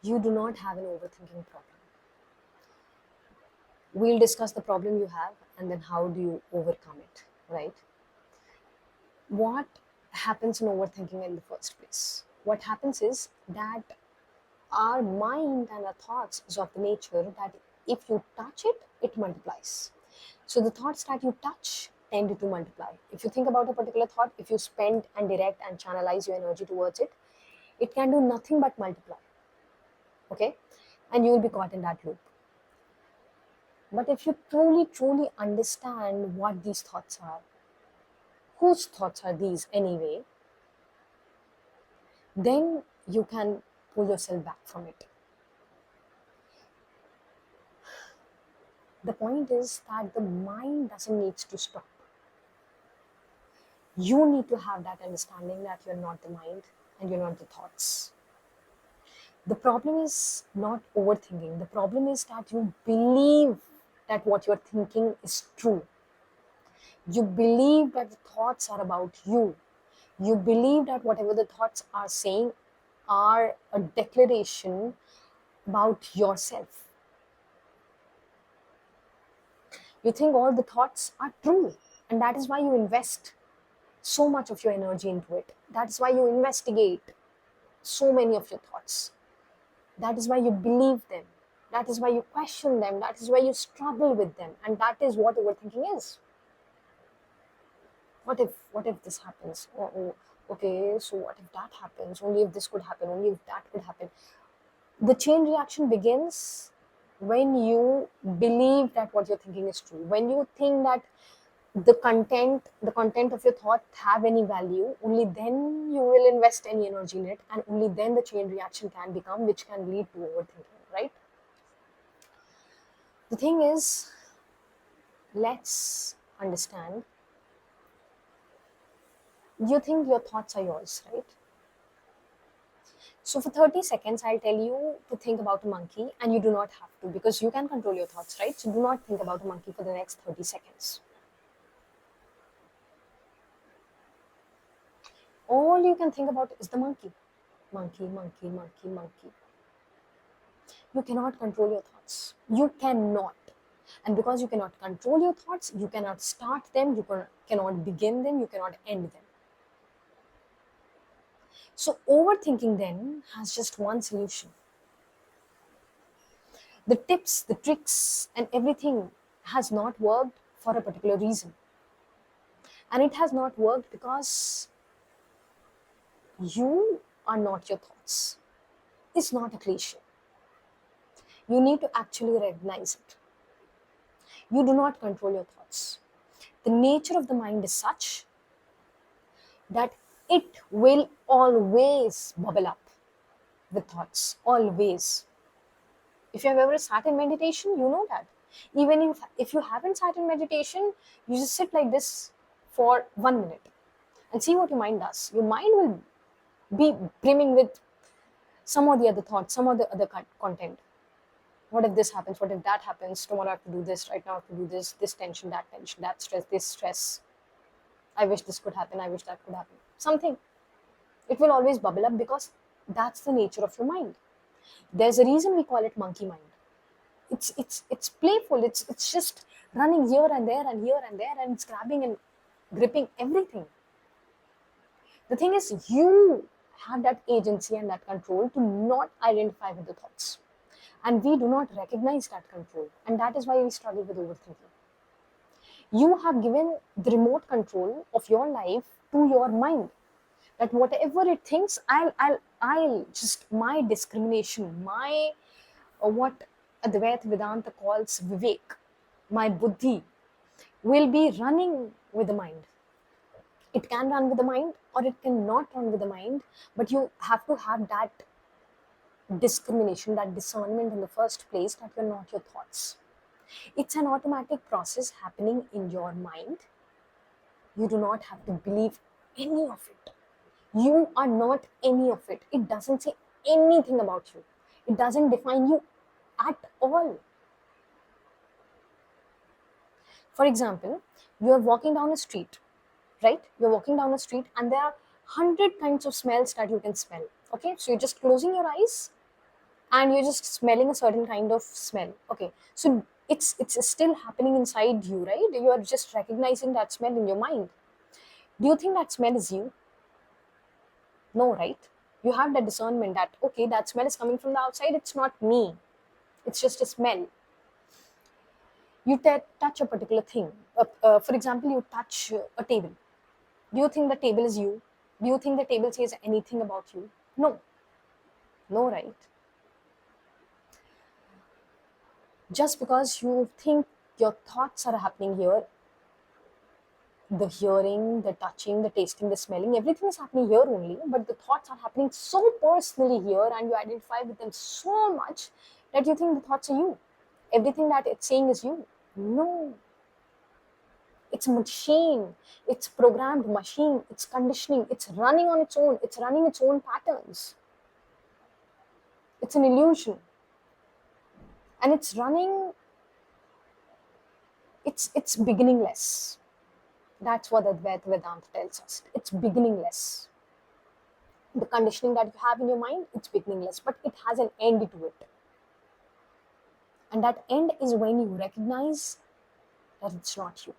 you do not have an overthinking problem. We'll discuss the problem you have and then how do you overcome it, right? What happens in overthinking in the first place? What happens is that our mind and our thoughts is of the nature that if you touch it, it multiplies. So the thoughts that you touch tend to multiply. If you think about a particular thought, if you spend and direct and channelize your energy towards it, it can do nothing but multiply. Okay? And you will be caught in that loop. But if you truly understand what these thoughts are, whose thoughts are these anyway, then you can pull yourself back from it. The point is that the mind doesn't need to stop. You need to have that understanding that you're not the mind and you're not the thoughts. The problem is not overthinking. The problem is that you believe that what you're thinking is true. You believe that the thoughts are about you. You believe that whatever the thoughts are saying are a declaration about yourself. You think all the thoughts are true, and that is why you invest so much of your energy into it. That is why you investigate so many of your thoughts. That is why you believe them. That is why you question them. That is why you struggle with them. And that is what overthinking is. What if this happens? Oh, okay, so what if that happens? Only if this could happen, only if that could happen. The chain reaction begins when you believe that what you're thinking is true. When you think that the content of your thought have any value, only then you will invest any energy in it, and only then the chain reaction can become, which can lead to overthinking, right? The thing is, let's understand. You think your thoughts are yours, right? So for 30 seconds, I'll tell you to think about a monkey, and you do not have to because you can control your thoughts, right? So do not think about a monkey for the next 30 seconds. All you can think about is the monkey. Monkey, monkey, monkey, monkey. You cannot control your thoughts. You cannot. And because you cannot control your thoughts, you cannot start them, cannot begin them, you cannot end them. So overthinking then has just one solution. The tips, the tricks, and everything has not worked for a particular reason. And it has not worked because you are not your thoughts. It's not a cliche. You need to actually recognize it. You do not control your thoughts. The nature of the mind is such that it will always bubble up with thoughts. Always. If you have ever sat in meditation, you know that. Even if you haven't sat in meditation, you just sit like this for 1 minute and see what your mind does. Your mind will be brimming with some or the other thoughts, some of the other content. What if this happens? What if that happens? Tomorrow I have to do this. Right now I have to do this. This tension, that stress, this stress. I wish this could happen. I wish that could happen. Something. It will always bubble up because that's the nature of your mind. There's a reason we call it monkey mind. It's playful. It's just running here and there and here and there, and it's grabbing and gripping everything. The thing is, you have that agency and that control to not identify with the thoughts. And we do not recognize that control. And that is why we struggle with overthinking. You have given the remote control of your life to your mind. That whatever it thinks, I'll just, my discrimination, my what Advaita Vedanta calls Vivek, my buddhi, will be running with the mind. It can run with the mind or it cannot run with the mind, but you have to have that discrimination, that discernment in the first place that you're not your thoughts. It's an automatic process happening in your mind. You do not have to believe any of it. You are not any of it. It doesn't say anything about you. It doesn't define you at all. For example, you're walking down a street, right? You're walking down a street and there are 100 kinds of smells that you can smell. Okay, so you're just closing your eyes and you're just smelling a certain kind of smell. Okay, so it's still happening inside you, right? You are just recognizing that smell in your mind. Do you think that smell is you? No, right? You have that discernment that, okay, that smell is coming from the outside, it's not me, it's just a smell. You touch a particular thing. For example, you touch a table. Do you think the table is you? Do you think the table says anything about you? No. No, right? Just because you think your thoughts are happening here, the hearing, the touching, the tasting, the smelling, everything is happening here only, but the thoughts are happening so personally here and you identify with them so much that you think the thoughts are you. Everything that it's saying is you. No. It's a machine. It's programmed machine. It's conditioning. It's running on its own. It's running its own patterns. It's an illusion. And it's running, it's beginningless. That's what Advaita Vedanta tells us. It's beginningless. The conditioning that you have in your mind, it's beginningless, but it has an end to it. And that end is when you recognize that it's not you.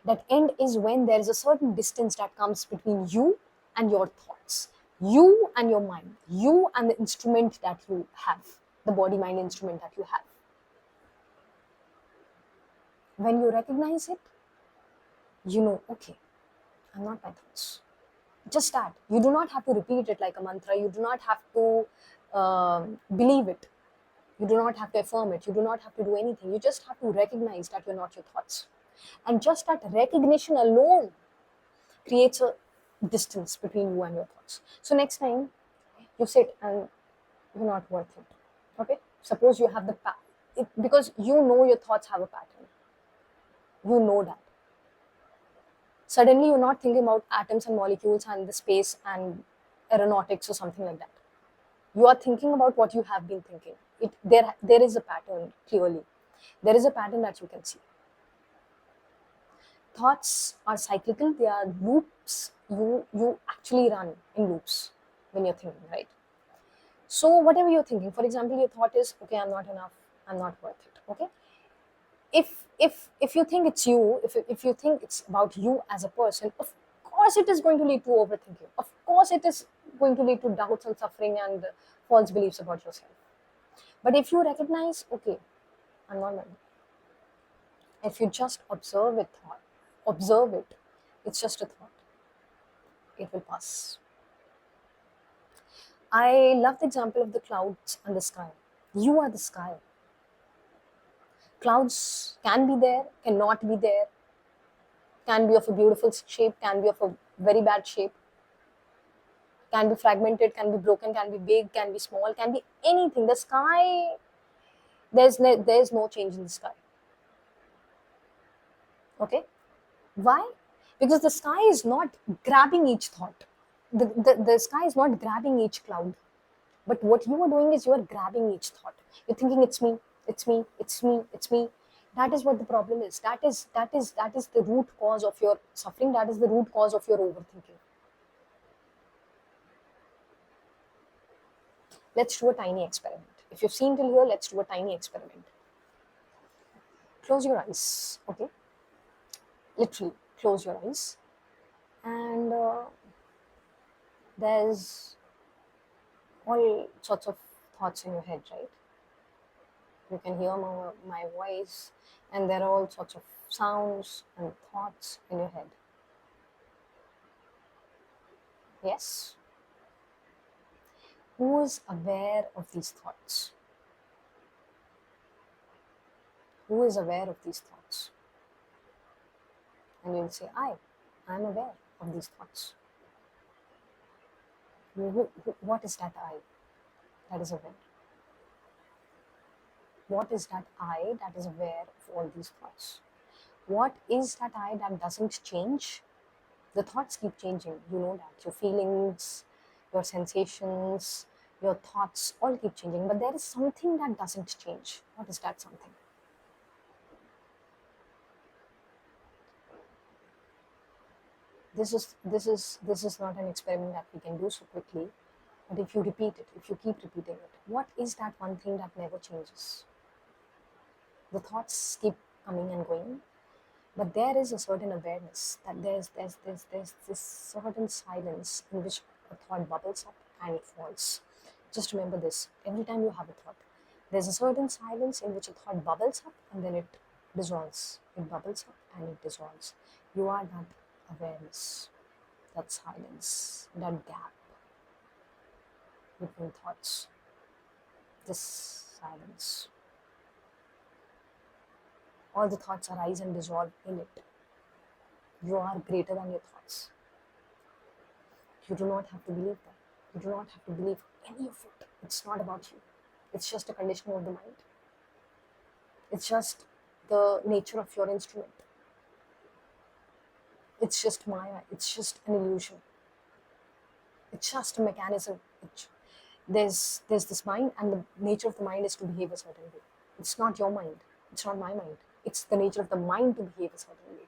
That end is when there is a certain distance that comes between you and your thoughts, you and your mind, you and the instrument that you have, the body mind instrument that you have. When you recognize it, you know, okay, I'm not my thoughts. Just that. You do not have to repeat it like a mantra. You do not have to believe it. You do not have to affirm it. You do not have to do anything. You just have to recognize that you're not your thoughts. And just that recognition alone creates a distance between you and your thoughts. So next time you sit and you're not worth it. Okay? Suppose you have the because you know your thoughts have a pattern. You know that. Suddenly you're not thinking about atoms and molecules and the space and aeronautics or something like that. You are thinking about what you have been thinking. There is a pattern, clearly. There is a pattern that you can see. Thoughts are cyclical, they are loops. You actually run in loops when you're thinking, right? So whatever you're thinking, for example, your thought is, okay, I'm not enough, I'm not worth it. Okay? If you think it's you, if you think it's about you as a person, of course it is going to lead to overthinking. Of course it is going to lead to doubts and suffering and false beliefs about yourself. But if you recognize, okay, I'm not mad. If you just observe it, it's just a thought. It will pass. I love the example of the clouds and the sky. You are the sky. Clouds can be there, cannot be there, can be of a beautiful shape, can be of a very bad shape, can be fragmented, can be broken, can be big, can be small, can be anything. The sky, there's no change in the sky. Okay? Why? Because the sky is not grabbing each thought. The sky is not grabbing each cloud. But what you are doing is you are grabbing each thought. You're thinking it's me, it's me, it's me, it's me. That is what the problem is. That is the root cause of your suffering. That is the root cause of your overthinking. Let's do a tiny experiment. If you've seen till here, let's do a tiny experiment. Close your eyes, okay? Literally, close your eyes. And there's all sorts of thoughts in your head, right? You can hear my voice, and there are all sorts of sounds and thoughts in your head. Yes? Who is aware of these thoughts? Who is aware of these thoughts? And you'll say, I'm aware of these thoughts. What is that I that is aware? What is that I that is aware of all these thoughts? What is that I that doesn't change? The thoughts keep changing, you know that. Your feelings, your sensations, your thoughts all keep changing. But there is something that doesn't change. What is that something? This is not an experiment that we can do so quickly. But if you repeat it, if you keep repeating it, what is that one thing that never changes? The thoughts keep coming and going, but there is a certain awareness that there's this certain silence in which a thought bubbles up and it falls. Just remember this: every time you have a thought, there's a certain silence in which a thought bubbles up and then it dissolves. It bubbles up and it dissolves. You are that awareness, that silence, that gap between thoughts. This silence. All the thoughts arise and dissolve in it. You are greater than your thoughts. You do not have to believe that. You do not have to believe any of it. It's not about you. It's just a condition of the mind. It's just the nature of your instrument. It's just Maya. It's just an illusion. It's just a mechanism. There's this mind, and the nature of the mind is to behave a certain way. It's not your mind. It's not my mind. It's the nature of the mind to behave a certain way.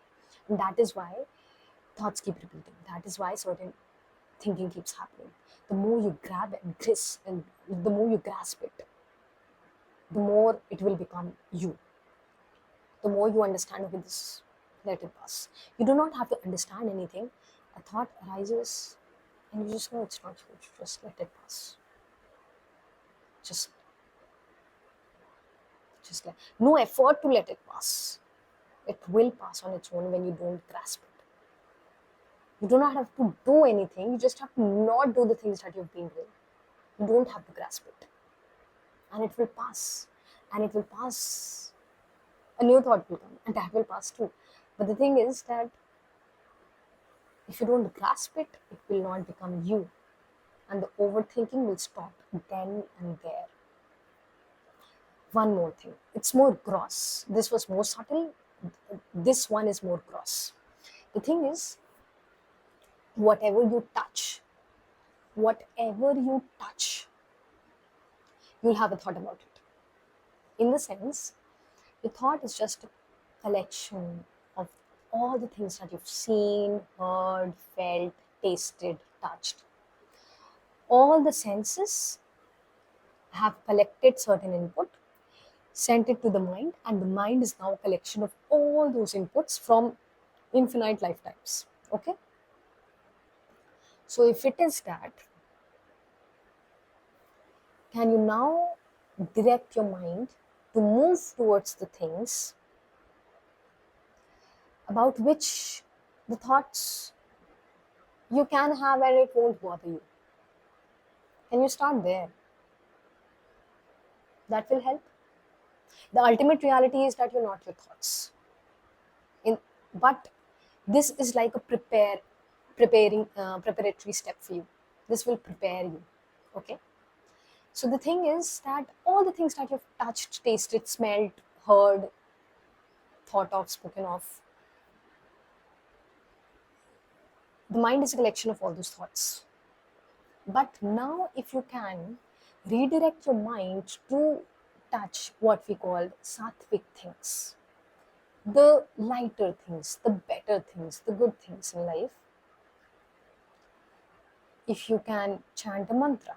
And that is why thoughts keep repeating. That is why certain thinking keeps happening. The more you grab and grasp, and the more you grasp it, the more it will become you. The more you understand, okay, this, let it pass. You do not have to understand anything. A thought arises and you just know it's not you. Just let it pass. Just no effort to let it pass. It will pass on its own when you don't grasp it. You do not have to do anything. You just have to not do the things that you've been doing. You don't have to grasp it. And it will pass. And it will pass. A new thought will come. And that will pass too. But the thing is that if you don't grasp it, it will not become you. And the overthinking will stop then and there. One more thing. It's more gross. This was more subtle. This one is more gross. The thing is, whatever you touch, you'll have a thought about it. In the sense, the thought is just a collection of all the things that you've seen, heard, felt, tasted, touched. All the senses have collected certain input, sent it to the mind, and the mind is now a collection of all those inputs from infinite lifetimes. Okay? So if it is that, can you now direct your mind to move towards the things about which the thoughts you can have and it won't bother you? Can you start there? That will help. The ultimate reality is that you're not your thoughts. But this is like a preparatory step for you. This will prepare you. Okay? So the thing is that all the things that you've touched, tasted, smelled, heard, thought of, spoken of, the mind is a collection of all those thoughts. But now if you can redirect your mind to touch what we call sattvic things, the lighter things, the better things, the good things in life, if you can chant a mantra,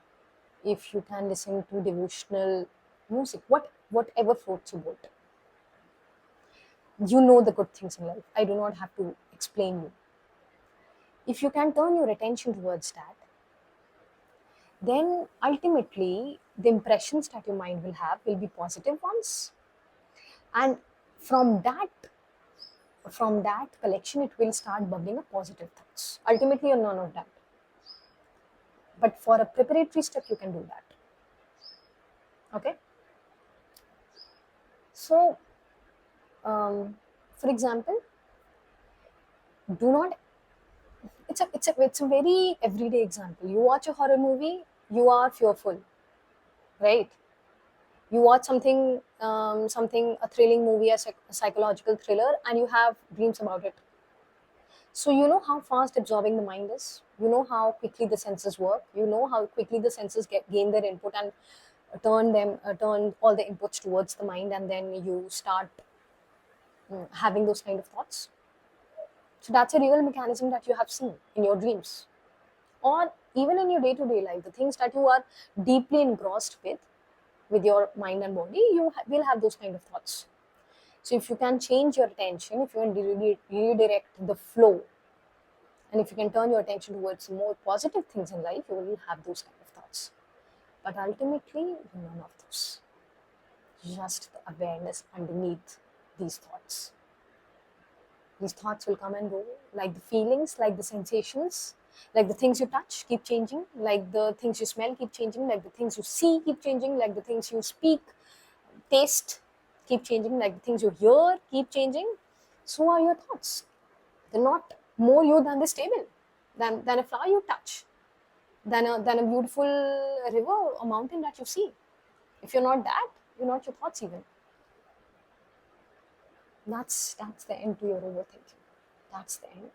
if you can listen to devotional music, whatever floats your boat, you know the good things in life. I do not have to explain you. If you can turn your attention towards that, then ultimately the impressions that your mind will have will be positive ones. And from that collection, it will start bubbling up positive thoughts. Ultimately, you're none of that. But for a preparatory step, you can do that. Okay? So, for example, do not, it's a very everyday example. You watch a horror movie, you are fearful, right? You watch something, a thrilling movie, a psychological thriller, and you have dreams about it. So you know how fast absorbing the mind is. You know how quickly the senses work. You know how quickly the senses gain their input and turn all the inputs towards the mind, and then you start having those kind of thoughts. So that's a real mechanism that you have seen in your dreams. Or Even in your day-to-day life, the things that you are deeply engrossed with your mind and body, you will have those kind of thoughts. So if you can change your attention, if you can redirect the flow, and if you can turn your attention towards more positive things in life, you will have those kind of thoughts. But ultimately, none of those. Just the awareness underneath these thoughts. These thoughts will come and go, like the feelings, like the sensations, like the things you touch keep changing, like the things you smell keep changing, like the things you see keep changing, like the things you speak, taste keep changing, like the things you hear keep changing. So are your thoughts. They're not more you than this table, than a flower you touch, than a beautiful river or mountain that you see. If you're not that, you're not your thoughts even. That's the end to your overthinking. That's the end.